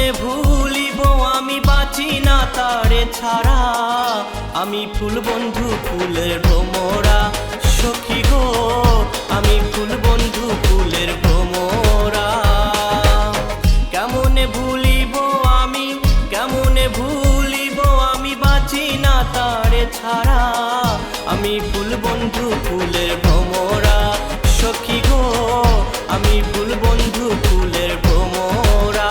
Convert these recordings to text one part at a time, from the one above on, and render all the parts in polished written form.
কেমনে ভুলিব আমি বাঁচি না তারে ছাড়া। আমি ফুল বন্ধু ফুলের ভ্রমরা, সখী গো আমি ফুল বন্ধু ফুলের ভ্রমরা। কেমনে ভুলিব আমি, কেমনে ভুলিব আমি বাঁচি না তারে ছাড়া। আমি ফুল বন্ধু ফুলের ভ্রমরা, সখী গো আমি ফুল বন্ধু ফুলের ভ্রমরা।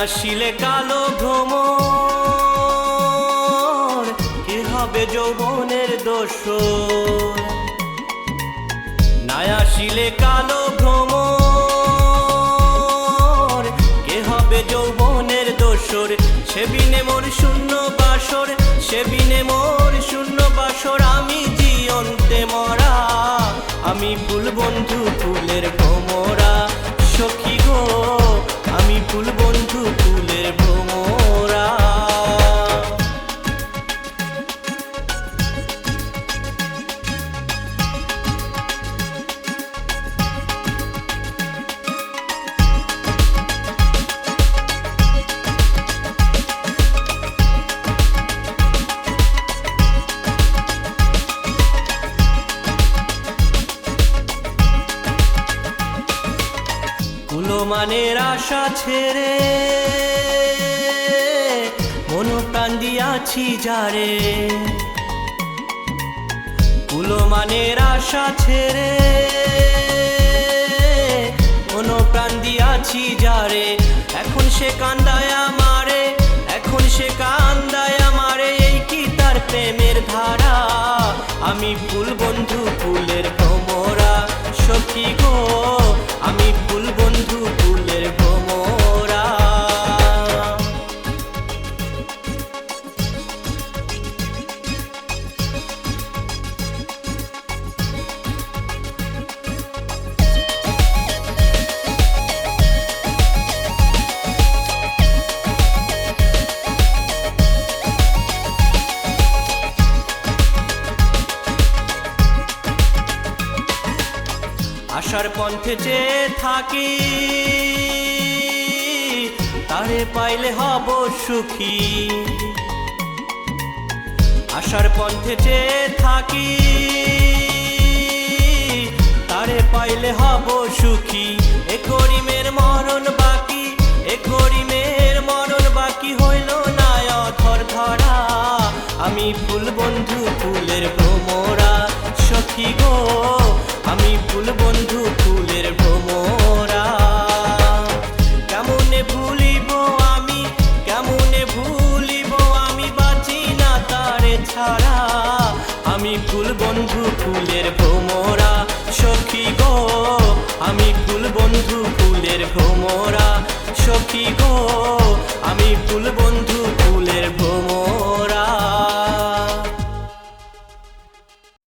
আসিলে কালো ভ্রমর, কি হবে যৌবনের দোষর। নাই আসিলে কালো ভ্রমর, কে হবে যৌবনের দোষর। সে বিনে মোর শূন্য বাসর, সে বিনে মোর শূন্য বাসর। আমি জীবন্তে মরা, আমি ফুল বন্ধু ফুলের ভ্রমরা, সখী গো আমি ফুল বন্ধু ফুলের ভ্রমরা। কুলমানের আশা ছেড়ে মন প্রাণ দিয়াছি যারে। কুলমানের আশা ছেড়ে মন প্রাণ দিয়াছি যারে। এখন সে কান্দায় আমারে, এখন সে কান্দায় আমারে। এই কি তার প্রেমের ধারা। আমি ফুল বন্ধু ফুলের ভ্রমরা, সখী গো আমি ফুল বন্ধু ফুলের ভ্রমরা। আশার পন্থে চেয়ে থাকি, তারে পাইলে হব সুখী। আশার পন্থে চেয়ে থাকি, তারে পাইলে হব সুখী। এ করিমের মরণ বাকি, এ করিমের মরণ বাকি। হইল না অধর ধরা, আমি ফুল বন্ধু ফুলের ভ্রমরা, সখী গো আমি ফুল বন্ধু ফুলের ভ্রমরা। কেমনে ভুলিব আমি, কেমনে ভুলিব আমি বাঁচি না তারে ছাড়া। আমি ফুল বন্ধু ফুলের ভ্রমরা, সখী গো আমি ফুল বন্ধু ফুলের ভ্রমরা, সখী গো আমি ফুল বন্ধু ফুলের ভ্রমরা।